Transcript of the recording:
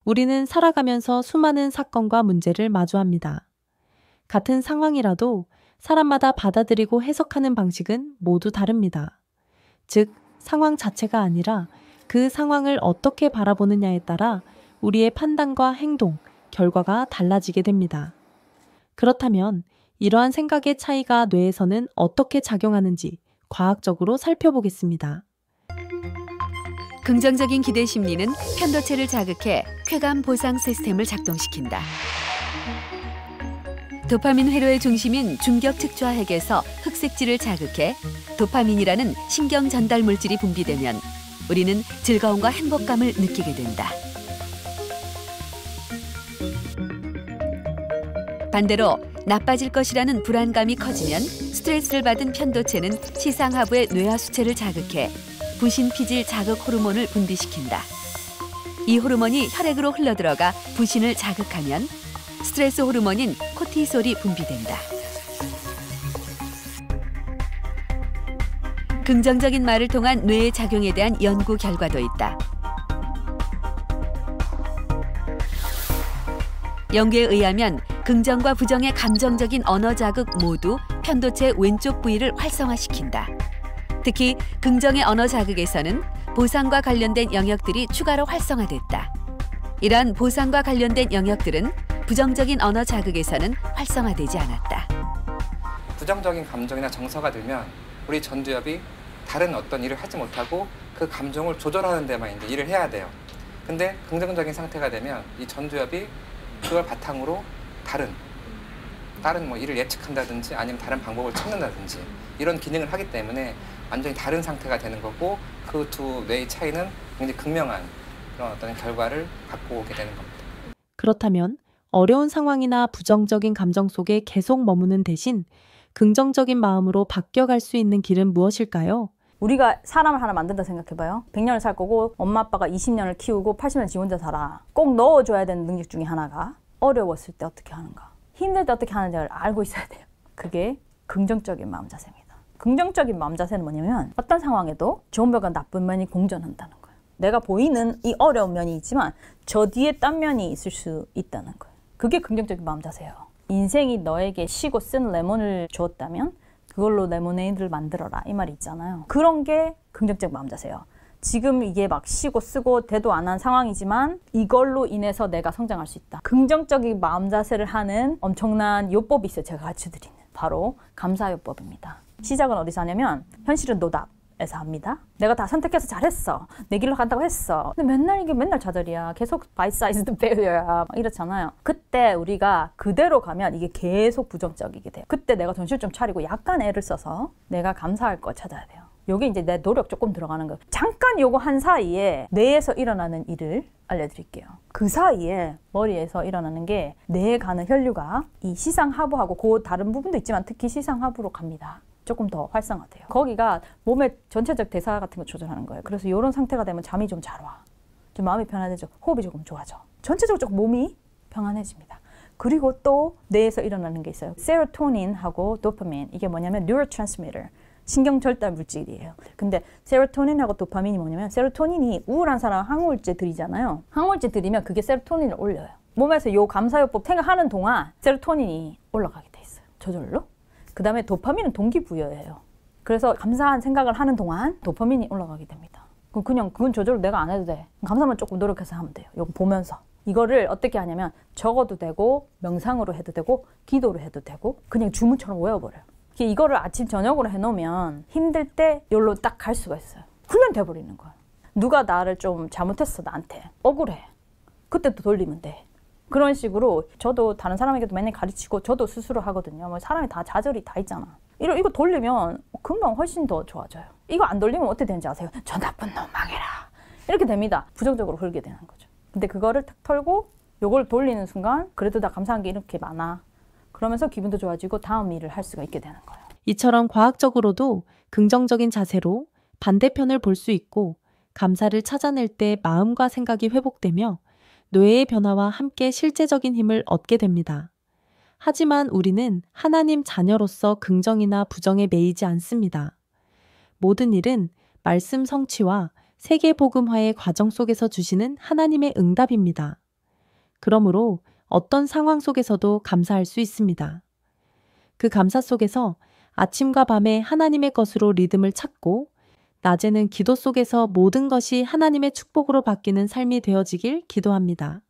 우리는 살아가면서 수많은 사건과 문제를 마주합니다. 같은 상황이라도 사람마다 받아들이고 해석하는 방식은 모두 다릅니다. 즉, 상황 자체가 아니라 그 상황을 어떻게 바라보느냐에 따라 우리의 판단과 행동, 결과가 달라지게 됩니다. 그렇다면 이러한 생각의 차이가 뇌에서는 어떻게 작용하는지 과학적으로 살펴보겠습니다. 긍정적인 기대 심리는 편도체를 자극해 쾌감 보상 시스템을 작동시킨다. 도파민 회로의 중심인 중격 측좌핵에서 흑색질을 자극해 도파민이라는 신경 전달 물질이 분비되면 우리는 즐거움과 행복감을 느끼게 된다. 반대로 나빠질 것이라는 불안감이 커지면 스트레스를 받은 편도체는 시상하부의 뇌하수체를 자극해 부신피질 자극 호르몬을 분비시킨다. 이 호르몬이 혈액으로 흘러들어가 부신을 자극하면 스트레스 호르몬인 코티솔이 분비된다. 긍정적인 말을 통한 뇌의 작용에 대한 연구 결과도 있다. 연구에 의하면 긍정과 부정의 감정적인 언어 자극 모두 편도체 왼쪽 부위를 활성화시킨다. 특히 긍정의 언어 자극에서는 보상과 관련된 영역들이 추가로 활성화됐다. 이러한 보상과 관련된 영역들은 부정적인 언어 자극에서는 활성화되지 않았다. 부정적인 감정이나 정서가 들면 우리 전두엽이 다른 어떤 일을 하지 못하고 그 감정을 조절하는 데만 이제 일을 해야 돼요. 근데 긍정적인 상태가 되면 이 전두엽이 그걸 바탕으로 다른 뭐 일을 예측한다든지 아니면 다른 방법을 찾는다든지 이런 기능을 하기 때문에 완전히 다른 상태가 되는 거고 그 두 뇌의 차이는 굉장히 극명한 그런 어떤 결과를 갖고 오게 되는 겁니다. 그렇다면 어려운 상황이나 부정적인 감정 속에 계속 머무는 대신 긍정적인 마음으로 바뀌어갈 수 있는 길은 무엇일까요? 우리가 사람을 하나 만든다 생각해봐요. 100년을 살 거고 엄마 아빠가 20년을 키우고 80년 지 혼자 살아. 꼭 넣어줘야 되는 능력 중에 하나가 어려웠을 때 어떻게 하는가, 힘들 때 어떻게 하는지를 알고 있어야 돼요. 그게 긍정적인 마음 자세입니다. 긍정적인 마음 자세는 뭐냐면 어떤 상황에도 좋은 면과 나쁜 면이 공존한다는 거예요. 내가 보이는 이 어려운 면이 있지만 저 뒤에 딴 면이 있을 수 있다는 거예요. 그게 긍정적인 마음 자세예요. 인생이 너에게 시고 쓴 레몬을 주었다면 그걸로 레모네이드를 만들어라, 이 말이 있잖아요. 그런 게 긍정적 마음 자세예요. 지금 이게 막 쉬고 쓰고 대도 안 한 상황이지만 이걸로 인해서 내가 성장할 수 있다. 긍정적인 마음 자세를 하는 엄청난 요법이 있어요. 제가 가르쳐드리는. 바로 감사요법입니다. 시작은 어디서 하냐면 현실은 노답에서 합니다. 내가 다 선택해서 잘했어. 내 길로 간다고 했어. 근데 맨날 이게 맨날 좌절이야. 계속 bite-sized failure야. 막 이렇잖아요. 그때 우리가 그대로 가면 이게 계속 부정적이게 돼요. 그때 내가 정신 좀 차리고 약간 애를 써서 내가 감사할 거 찾아야 돼요. 요게 이제 내 노력 조금 들어가는 거예요. 잠깐 요거 한 사이에 뇌에서 일어나는 일을 알려드릴게요. 그 사이에 머리에서 일어나는 게 뇌에 가는 혈류가 이 시상하부하고 그 다른 부분도 있지만 특히 시상하부로 갑니다. 조금 더 활성화돼요. 거기가 몸의 전체적 대사 같은 거 조절하는 거예요. 그래서 이런 상태가 되면 잠이 좀 잘 와. 좀 마음이 편안해져. 호흡이 조금 좋아져. 전체적으로 조금 몸이 평안해집니다. 그리고 또 뇌에서 일어나는 게 있어요. 세로토닌하고 도파민. 이게 뭐냐면 뉴로트랜스미터. 신경 절단 물질이에요. 근데 세로토닌하고 도파민이 뭐냐면 세로토닌이 우울한 사람 항우울제 들이잖아요. 항우울제 들이면 그게 세로토닌을 올려요. 몸에서 요 감사요법 생각하는 동안 세로토닌이 올라가게 돼 있어요. 저절로. 그 다음에 도파민은 동기부여예요. 그래서 감사한 생각을 하는 동안 도파민이 올라가게 됩니다. 그냥 그건 저절로 내가 안 해도 돼. 감사만 조금 노력해서 하면 돼요. 이거 보면서. 이거를 어떻게 하냐면 적어도 되고 명상으로 해도 되고 기도로 해도 되고 그냥 주문처럼 외워버려요. 이거를 아침 저녁으로 해놓으면 힘들 때 여기로 딱 갈 수가 있어요. 훈련돼 버리는 거예요. 누가 나를 좀 잘못했어 나한테. 억울해. 그때 또 돌리면 돼. 그런 식으로 저도 다른 사람에게도 맨날 가르치고 저도 스스로 하거든요. 뭐 사람이 다 좌절이 다 있잖아. 이거 돌리면 금방 훨씬 더 좋아져요. 이거 안 돌리면 어떻게 되는지 아세요? 저 나쁜 놈 망해라. 이렇게 됩니다. 부정적으로 흐르게 되는 거죠. 근데 그거를 탁 털고 요걸 돌리는 순간 그래도 나 감사한 게 이렇게 많아. 그러면서 기분도 좋아지고 다음 일을 할 수가 있게 되는 거예요. 이처럼 과학적으로도 긍정적인 자세로 반대편을 볼 수 있고 감사를 찾아낼 때 마음과 생각이 회복되며 뇌의 변화와 함께 실제적인 힘을 얻게 됩니다. 하지만 우리는 하나님 자녀로서 긍정이나 부정에 매이지 않습니다. 모든 일은 말씀 성취와 세계복음화의 과정 속에서 주시는 하나님의 응답입니다. 그러므로 어떤 상황 속에서도 감사할 수 있습니다. 그 감사 속에서 아침과 밤에 하나님의 것으로 리듬을 찾고 낮에는 기도 속에서 모든 것이 하나님의 축복으로 바뀌는 삶이 되어지길 기도합니다.